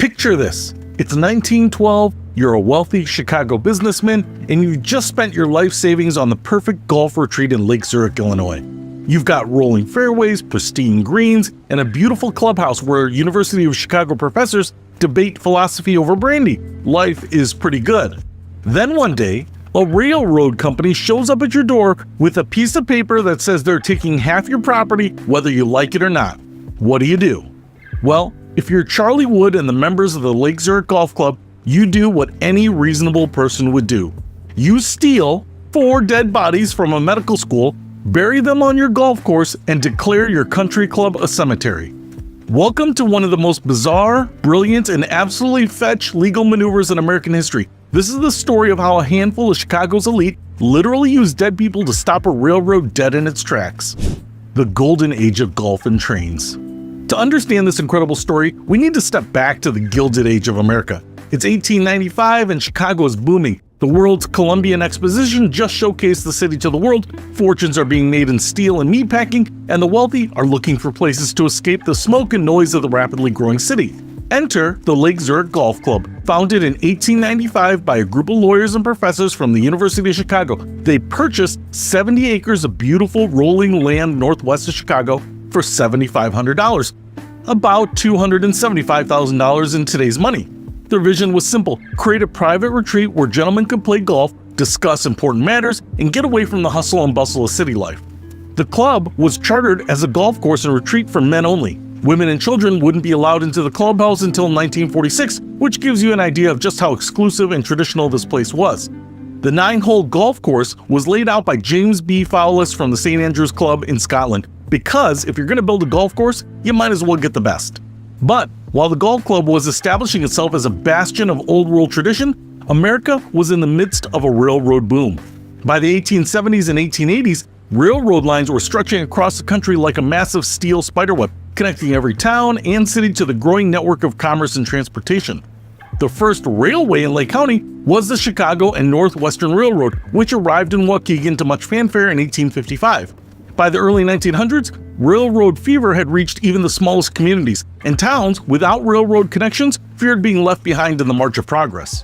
Picture this. It's 1912, you're a wealthy Chicago businessman, and you've just spent your life savings on the perfect golf retreat in Lake Zurich, Illinois. You've got rolling fairways, pristine greens, and a beautiful clubhouse where University of Chicago professors debate philosophy over brandy. Life is pretty good. Then one day, a railroad company shows up at your door with a piece of paper that says they're taking half your property whether you like it or not. What do? Well, if you're Charlie Wood and the members of the Lake Zurich Golf Club, you do what any reasonable person would do. You steal 4 dead bodies from a medical school, bury them on your golf course, and declare your country club a cemetery. Welcome to one of the most bizarre, brilliant, and absolutely fetch legal maneuvers in American history. This is the story of how a handful of Chicago's elite literally used dead people to stop a railroad dead in its tracks. The golden age of golf and trains. To understand this incredible story, we need to step back to the Gilded Age of America. It's 1895 and Chicago is booming. The world's Columbian Exposition just showcased the city to the world, fortunes are being made in steel and meatpacking, and the wealthy are looking for places to escape the smoke and noise of the rapidly growing city. Enter the Lake Zurich Golf Club, founded in 1895 by a group of lawyers and professors from the University of Chicago. They purchased 70 acres of beautiful rolling land northwest of Chicago for $7,500, about $275,000 in today's money. Their vision was simple: create a private retreat where gentlemen could play golf, discuss important matters, and get away from the hustle and bustle of city life. The club was chartered as a golf course and retreat for men only. Women and children wouldn't be allowed into the clubhouse until 1946, which gives you an idea of just how exclusive and traditional this place was. The 9-hole golf course was laid out by James B. Fowlis from the St. Andrews Club in Scotland, because if you're going to build a golf course, you might as well get the best. But while the golf club was establishing itself as a bastion of old world tradition, America was in the midst of a railroad boom. By the 1870s and 1880s, railroad lines were stretching across the country like a massive steel spiderweb, connecting every town and city to the growing network of commerce and transportation. The first railway in Lake County was the Chicago and Northwestern Railroad, which arrived in Waukegan to much fanfare in 1855. By the early 1900s, railroad fever had reached even the smallest communities, and towns without railroad connections feared being left behind in the march of progress.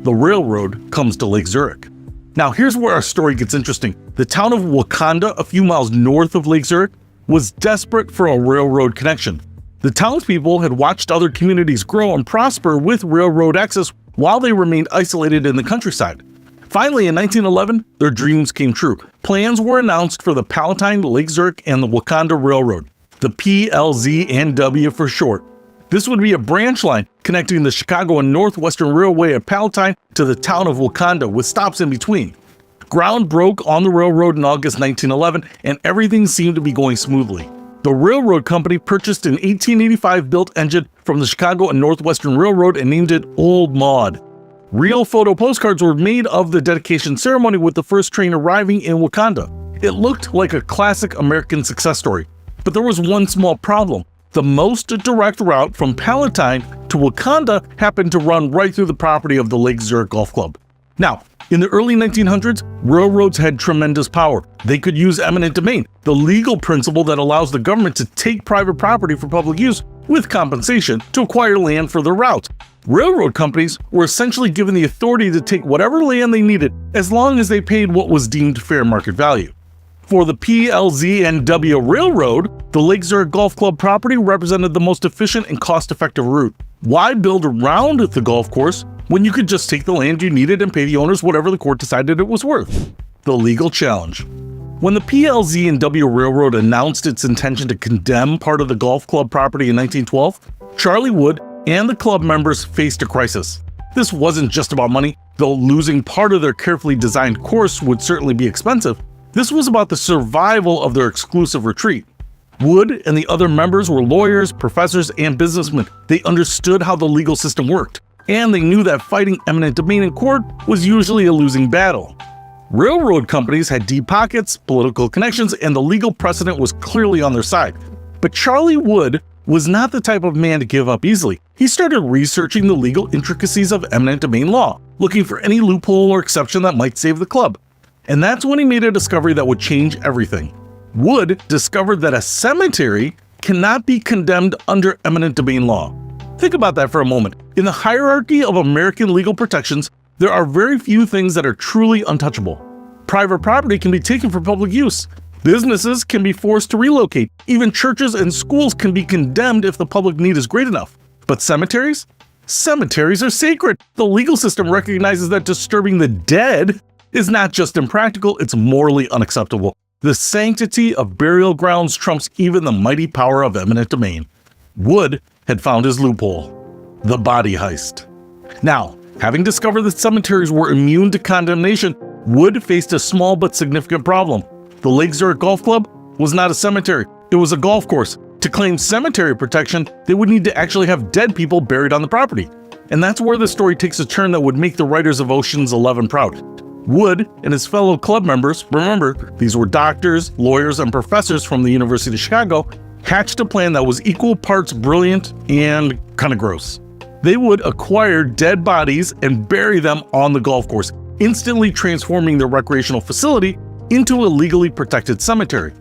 The railroad comes to Lake Zurich. Now here's where our story gets interesting. The town of Wakanda, a few miles north of Lake Zurich, was desperate for a railroad connection. The townspeople had watched other communities grow and prosper with railroad access while they remained isolated in the countryside. Finally, in 1911, their dreams came true. Plans were announced for the Palatine, Lake Zurich, and the Wakanda Railroad, the PLZ&W for short. This would be a branch line connecting the Chicago and Northwestern Railway at Palatine to the town of Wakanda, with stops in between. Ground broke on the railroad in August 1911, and everything seemed to be going smoothly. The railroad company purchased an 1885 built engine from the Chicago and Northwestern Railroad and named it Old Maud. Real photo postcards were made of the dedication ceremony with the first train arriving in Wakanda. It looked like a classic American success story, but there was one small problem. The most direct route from Palatine to Wakanda happened to run right through the property of the Lake Zurich Golf Club. Now, in the early 1900s, railroads had tremendous power. They could use eminent domain, the legal principle that allows the government to take private property for public use with compensation to acquire land for their routes. Railroad companies were essentially given the authority to take whatever land they needed as long as they paid what was deemed fair market value. For the PLZ&W Railroad, the Lake Zurich Golf Club property represented the most efficient and cost-effective route. Why build around the golf course when you could just take the land you needed and pay the owners whatever the court decided it was worth? The legal challenge. When the PLZ&W Railroad announced its intention to condemn part of the golf club property in 1912, Charlie Wood and the club members faced a crisis. This wasn't just about money, though losing part of their carefully designed course would certainly be expensive. This was about the survival of their exclusive retreat. Wood and the other members were lawyers, professors, and businessmen. They understood how the legal system worked, and they knew that fighting eminent domain in court was usually a losing battle. Railroad companies had deep pockets, political connections, and the legal precedent was clearly on their side. But Charlie Wood was not the type of man to give up easily. He started researching the legal intricacies of eminent domain law, looking for any loophole or exception that might save the club. And that's when he made a discovery that would change everything. Wood discovered that a cemetery cannot be condemned under eminent domain law. Think about that for a moment. In the hierarchy of American legal protections, there are very few things that are truly untouchable. Private property can be taken for public use. Businesses can be forced to relocate. Even churches and schools can be condemned if the public need is great enough. But cemeteries? Cemeteries are sacred. The legal system recognizes that disturbing the dead is not just impractical, it's morally unacceptable. The sanctity of burial grounds trumps even the mighty power of eminent domain. Wood had found his loophole: the body heist. Now, having discovered that cemeteries were immune to condemnation, Wood faced a small but significant problem. The Lake Zurich Golf Club was not a cemetery, it was a golf course. To claim cemetery protection, they would need to actually have dead people buried on the property. And that's where the story takes a turn that would make the writers of Ocean's 11 proud. Wood and his fellow club members, remember, these were doctors, lawyers, and professors from the University of Chicago, hatched a plan that was equal parts brilliant and kind of gross. They would acquire dead bodies and bury them on the golf course, instantly transforming the recreational facility into a legally protected cemetery.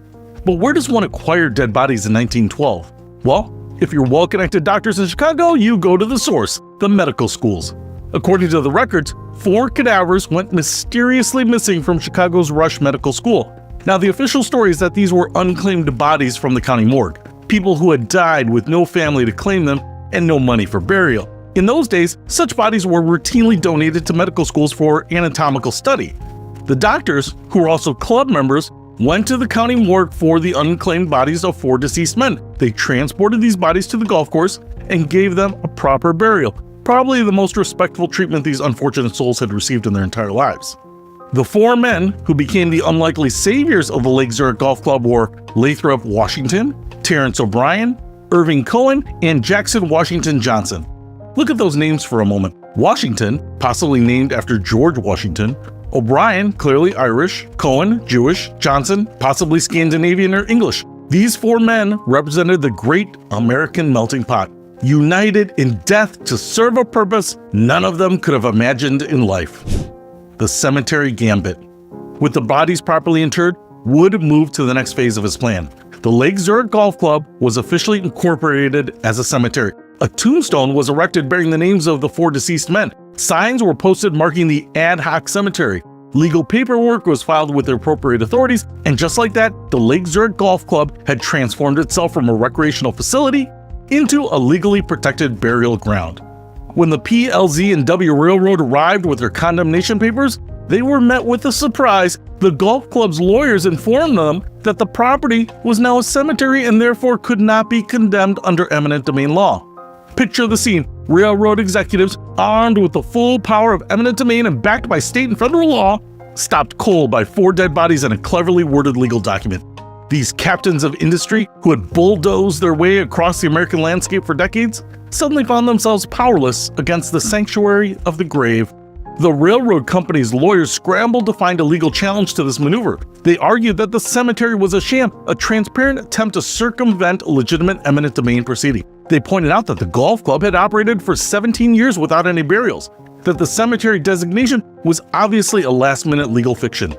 But where does one acquire dead bodies in 1912? Well, if you're well-connected doctors in Chicago, you go to the source, the medical schools. According to the records, 4 cadavers went mysteriously missing from Chicago's Rush Medical School. Now, the official story is that these were unclaimed bodies from the county morgue, people who had died with no family to claim them and no money for burial. In those days, such bodies were routinely donated to medical schools for anatomical study. The doctors, who were also club members, went to the county morgue for the unclaimed bodies of 4 deceased men. They transported these bodies to the golf course and gave them a proper burial, probably the most respectful treatment these unfortunate souls had received in their entire lives. The 4 men who became the unlikely saviors of the Lake Zurich Golf Club were Lathrop Washington, Terrence O'Brien, Irving Cohen, and Jackson Washington Johnson. Look at those names for a moment. Washington, possibly named after George Washington, O'Brien, clearly Irish, Cohen, Jewish, Johnson, possibly Scandinavian or English. These 4 men represented the great American melting pot, united in death to serve a purpose none of them could have imagined in life: the cemetery gambit. With the bodies properly interred, Wood moved to the next phase of his plan. The Lake Zurich Golf Club was officially incorporated as a cemetery. A tombstone was erected bearing the names of the 4 deceased men. Signs were posted marking the ad hoc cemetery. Legal paperwork was filed with the appropriate authorities, and just like that, the Lake Zurich Golf Club had transformed itself from a recreational facility into a legally protected burial ground. When the PLZ&W Railroad arrived with their condemnation papers, they were met with a surprise. The golf club's lawyers informed them that the property was now a cemetery and therefore could not be condemned under eminent domain law. Picture the scene: railroad executives, armed with the full power of eminent domain and backed by state and federal law, stopped cold by 4 dead bodies and a cleverly worded legal document. These captains of industry, who had bulldozed their way across the American landscape for decades, suddenly found themselves powerless against the sanctuary of the grave. The railroad company's lawyers scrambled to find a legal challenge to this maneuver. They argued that the cemetery was a sham, a transparent attempt to circumvent a legitimate eminent domain proceeding. They pointed out that the golf club had operated for 17 years without any burials, that the cemetery designation was obviously a last-minute legal fiction.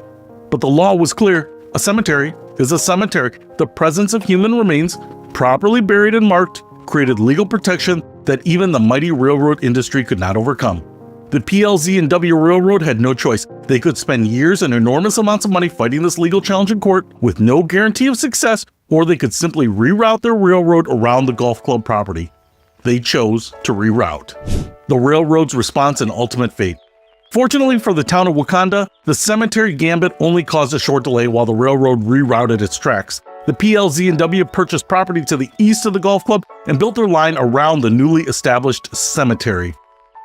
But the law was clear: a cemetery is a cemetery. The presence of human remains, properly buried and marked, created legal protection that even the mighty railroad industry could not overcome. The PLZ&W Railroad had no choice. They could spend years and enormous amounts of money fighting this legal challenge in court with no guarantee of success, or they could simply reroute their railroad around the golf club property. They chose to reroute. The railroad's response and ultimate fate. Fortunately for the town of Wakanda, the cemetery gambit only caused a short delay while the railroad rerouted its tracks. The PLZ&W purchased property to the east of the golf club and built their line around the newly established cemetery.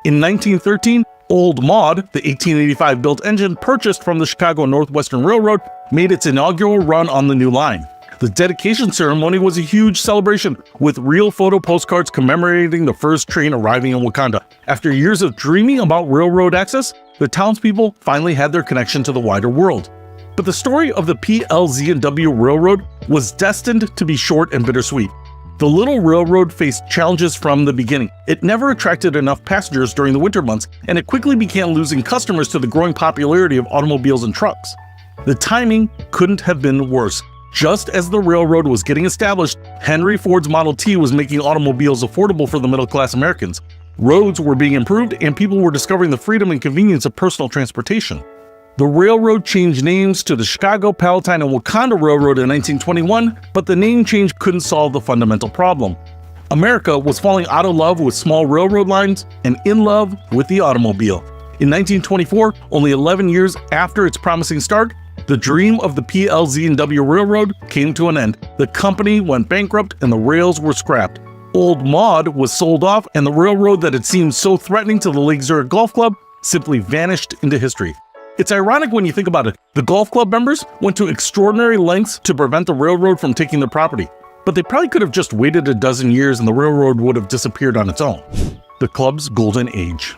In 1913, Old Maud, the 1885 built engine purchased from the Chicago Northwestern Railroad, made its inaugural run on the new line. The dedication ceremony was a huge celebration, with real photo postcards commemorating the first train arriving in Wakanda. After years of dreaming about railroad access, the townspeople finally had their connection to the wider world. But the story of the PLZ&W Railroad was destined to be short and bittersweet. The little railroad faced challenges from the beginning. It never attracted enough passengers during the winter months, and it quickly began losing customers to the growing popularity of automobiles and trucks. The timing couldn't have been worse. Just as the railroad was getting established, Henry Ford's Model T was making automobiles affordable for the middle-class Americans. Roads were being improved, and people were discovering the freedom and convenience of personal transportation. The railroad changed names to the Chicago, Palatine, and Wakanda Railroad in 1921, but the name change couldn't solve the fundamental problem. America was falling out of love with small railroad lines and in love with the automobile. In 1924, only 11 years after its promising start, the dream of the PLZ&W Railroad came to an end. The company went bankrupt and the rails were scrapped. Old Maud was sold off, and the railroad that had seemed so threatening to the Lake Zurich Golf Club simply vanished into history. It's ironic when you think about it. The golf club members went to extraordinary lengths to prevent the railroad from taking their property, but they probably could have just waited a dozen years and the railroad would have disappeared on its own. The club's golden age.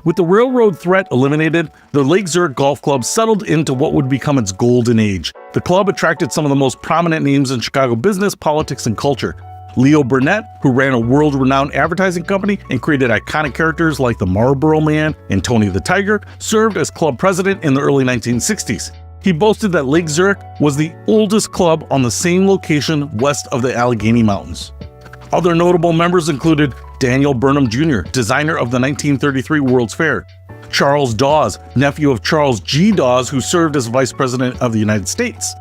With the railroad threat eliminated, the Lake Zurich Golf Club settled into what would become its golden age. The club attracted some of the most prominent names in Chicago business, politics, and culture. Leo Burnett, who ran a world-renowned advertising company and created iconic characters like the Marlboro Man and Tony the Tiger, served as club president in the early 1960s. He boasted that Lake Zurich was the oldest club on the same location west of the Allegheny Mountains. Other notable members included Daniel Burnham Jr., designer of the 1933 World's Fair; Charles Dawes, nephew of Charles G. Dawes, who served as Vice President of the United States;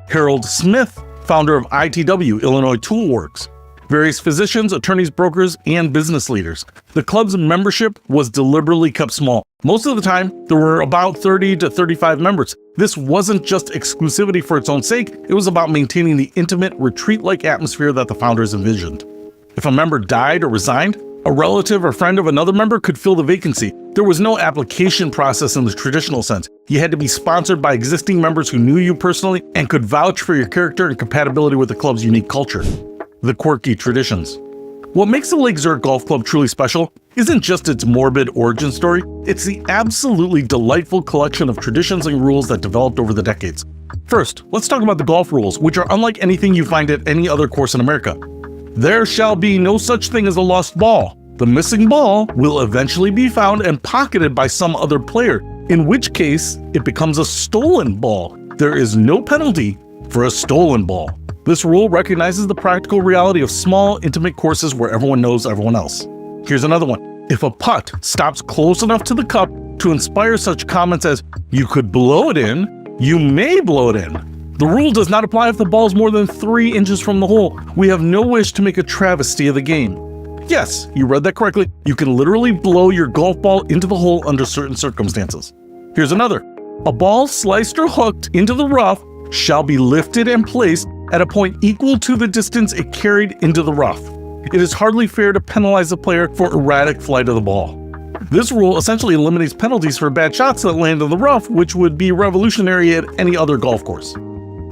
Harold Smith, founder of ITW, Illinois Tool Works; various physicians, attorneys, brokers, and business leaders. The club's membership was deliberately kept small. Most of the time, there were about 30 to 35 members. This wasn't just exclusivity for its own sake, it was about maintaining the intimate, retreat-like atmosphere that the founders envisioned. If a member died or resigned, a relative or friend of another member could fill the vacancy. There was no application process in the traditional sense. You had to be sponsored by existing members who knew you personally and could vouch for your character and compatibility with the club's unique culture. The quirky traditions. What makes the Lake Zurich Golf Club truly special isn't just its morbid origin story, it's the absolutely delightful collection of traditions and rules that developed over the decades. First, let's talk about the golf rules, which are unlike anything you find at any other course in America. There shall be no such thing as a lost ball. The missing ball will eventually be found and pocketed by some other player, in which case it becomes a stolen ball. There is no penalty for a stolen ball. This rule recognizes the practical reality of small, intimate courses where everyone knows everyone else. Here's another one. If a putt stops close enough to the cup to inspire such comments as, "You could blow it in," you may blow it in. The rule does not apply if the ball is more than 3 inches from the hole. We have no wish to make a travesty of the game. Yes, you read that correctly. You can literally blow your golf ball into the hole under certain circumstances. Here's another. A ball sliced or hooked into the rough shall be lifted and placed at a point equal to the distance it carried into the rough. It is hardly fair to penalize a player for erratic flight of the ball. This rule essentially eliminates penalties for bad shots that land in the rough, which would be revolutionary at any other golf course.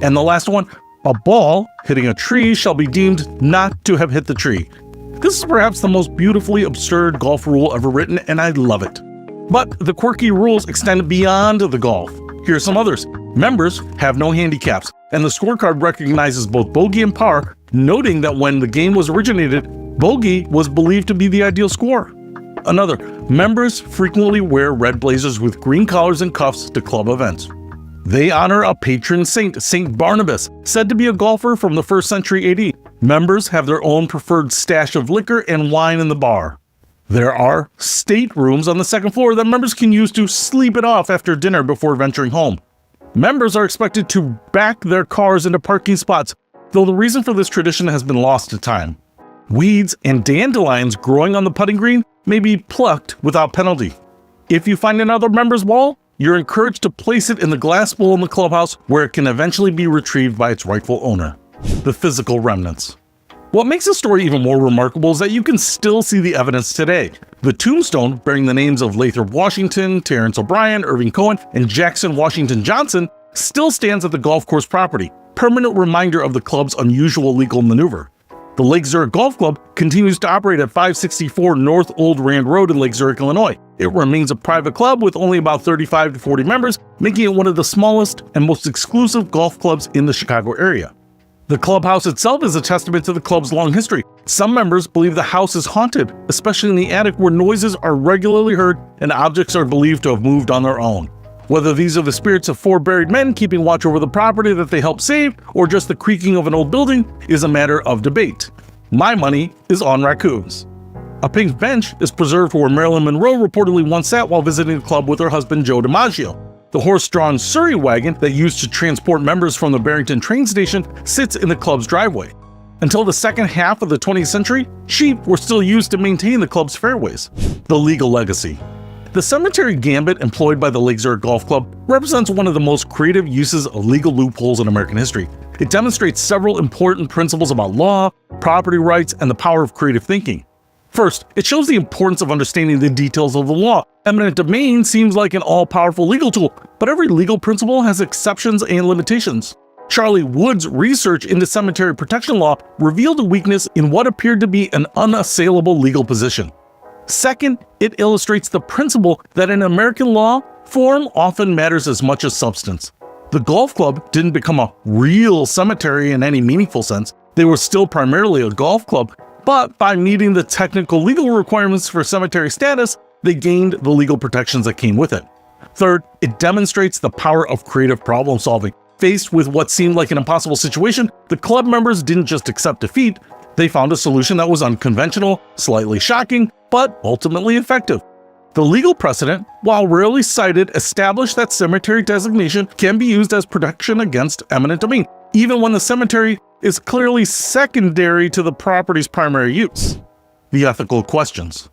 And the last one, a ball hitting a tree shall be deemed not to have hit the tree. This is perhaps the most beautifully absurd golf rule ever written, and I love it. But the quirky rules extend beyond the golf. Here are some others. Members have no handicaps, and the scorecard recognizes both bogey and par, noting that when the game was originated, bogey was believed to be the ideal score. Another, members frequently wear red blazers with green collars and cuffs to club events. They honor a patron saint, Saint Barnabas, said to be a golfer from the 1st century AD. Members have their own preferred stash of liquor and wine in the bar. There are staterooms on the second floor that members can use to sleep it off after dinner before venturing home. Members are expected to back their cars into parking spots, though the reason for this tradition has been lost to time. Weeds and dandelions growing on the putting green may be plucked without penalty. If you find another member's ball, you're encouraged to place it in the glass bowl in the clubhouse where it can eventually be retrieved by its rightful owner. The physical remnants. What makes the story even more remarkable is that you can still see the evidence today. The tombstone bearing the names of Lathrop Washington, Terrence O'Brien, Irving Cohen, and Jackson Washington Johnson still stands at the golf course property, permanent reminder of the club's unusual legal maneuver. The Lake Zurich Golf Club continues to operate at 564 North Old Rand Road in Lake Zurich, Illinois. It remains a private club with only about 35 to 40 members, making it one of the smallest and most exclusive golf clubs in the Chicago area. The clubhouse itself is a testament to the club's long history. Some members believe the house is haunted, especially in the attic where noises are regularly heard and objects are believed to have moved on their own. Whether these are the spirits of four buried men keeping watch over the property that they helped save, or just the creaking of an old building, is a matter of debate. My money is on raccoons. A pink bench is preserved where Marilyn Monroe reportedly once sat while visiting the club with her husband Joe DiMaggio. The horse-drawn Surrey wagon that used to transport members from the Barrington train station sits in the club's driveway. Until the second half of the 20th century, sheep were still used to maintain the club's fairways. The legal legacy. The cemetery gambit employed by the Lake Zurich Golf Club represents one of the most creative uses of legal loopholes in American history. It demonstrates several important principles about law, property rights, and the power of creative thinking. First, it shows the importance of understanding the details of the law. Eminent domain seems like an all-powerful legal tool, but every legal principle has exceptions and limitations. Charlie Wood's research into cemetery protection law revealed a weakness in what appeared to be an unassailable legal position. Second, it illustrates the principle that in American law, form often matters as much as substance. The golf club didn't become a real cemetery in any meaningful sense. They were still primarily a golf club, but by meeting the technical legal requirements for cemetery status, they gained the legal protections that came with it. Third, it demonstrates the power of creative problem solving. Faced with what seemed like an impossible situation, the club members didn't just accept defeat, they found a solution that was unconventional, slightly shocking, but ultimately effective. The legal precedent, while rarely cited, established that cemetery designation can be used as protection against eminent domain, even when the cemetery is clearly secondary to the property's primary use. The ethical questions.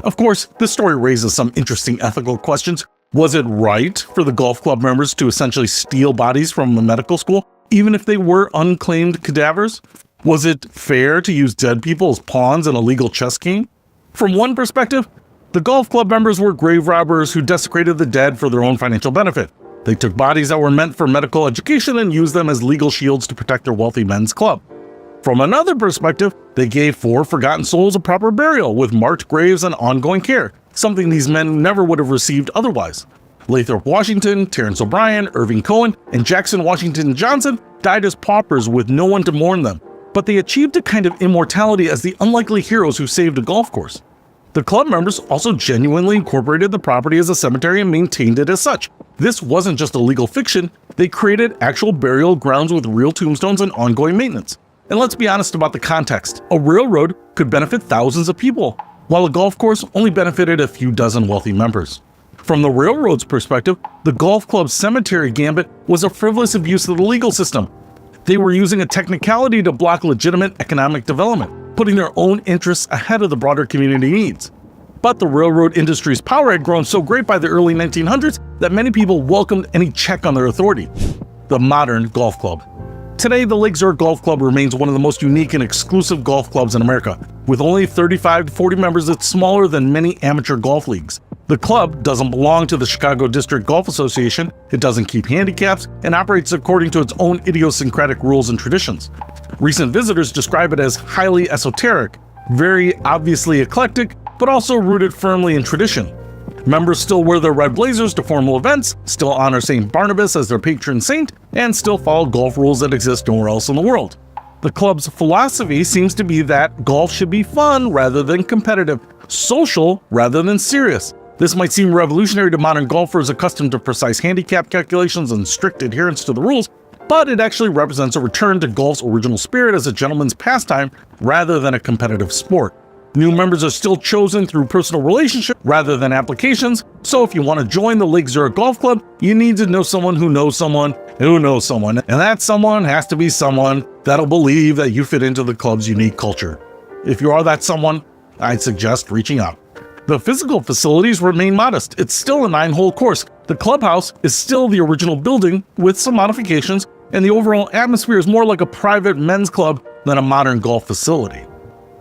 Of course, this story raises some interesting ethical questions. Was it right for the golf club members to essentially steal bodies from a medical school, even if they were unclaimed cadavers? Was it fair to use dead people as pawns in a legal chess game? From one perspective, the golf club members were grave robbers who desecrated the dead for their own financial benefit. They took bodies that were meant for medical education and used them as legal shields to protect their wealthy men's club. From another perspective, they gave four forgotten souls a proper burial with marked graves and ongoing care, something these men never would have received otherwise. Lathrop Washington, Terrence O'Brien, Irving Cohen, and Jackson Washington Johnson died as paupers with no one to mourn them, but they achieved a kind of immortality as the unlikely heroes who saved a golf course. The club members also genuinely incorporated the property as a cemetery and maintained it as such. This wasn't just a legal fiction, they created actual burial grounds with real tombstones and ongoing maintenance. And let's be honest about the context. A railroad could benefit thousands of people, while a golf course only benefited a few dozen wealthy members. From the railroad's perspective, the golf club's cemetery gambit was a frivolous abuse of the legal system. They were using a technicality to block legitimate economic development, putting their own interests ahead of the broader community needs. But the railroad industry's power had grown so great by the early 1900s that many people welcomed any check on their authority. The modern golf club. Today, the Lake Zurich Golf Club remains one of the most unique and exclusive golf clubs in America. With only 35 to 40 members, it's smaller than many amateur golf leagues. The club doesn't belong to the Chicago District Golf Association, it doesn't keep handicaps, and operates according to its own idiosyncratic rules and traditions. Recent visitors describe it as highly esoteric, very obviously eclectic, but also rooted firmly in tradition. Members still wear their red blazers to formal events, still honor St. Barnabas as their patron saint, and still follow golf rules that exist nowhere else in the world. The club's philosophy seems to be that golf should be fun rather than competitive, social rather than serious. This might seem revolutionary to modern golfers accustomed to precise handicap calculations and strict adherence to the rules, but it actually represents a return to golf's original spirit as a gentleman's pastime rather than a competitive sport. New members are still chosen through personal relationship rather than applications, so if you want to join the Lake Zurich Golf Club, you need to know someone who knows someone who knows someone, and that someone has to be someone that'll believe that you fit into the club's unique culture. If you are that someone, I'd suggest reaching out. The physical facilities remain modest. It's still a 9-hole course. The clubhouse is still the original building with some modifications, and the overall atmosphere is more like a private men's club than a modern golf facility.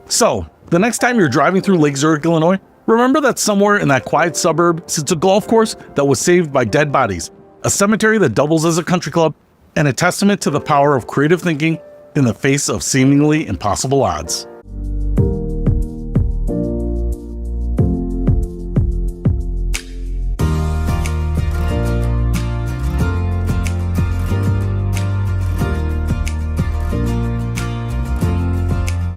So, the next time you're driving through Lake Zurich, Illinois, remember that somewhere in that quiet suburb sits a golf course that was saved by dead bodies, a cemetery that doubles as a country club, and a testament to the power of creative thinking in the face of seemingly impossible odds.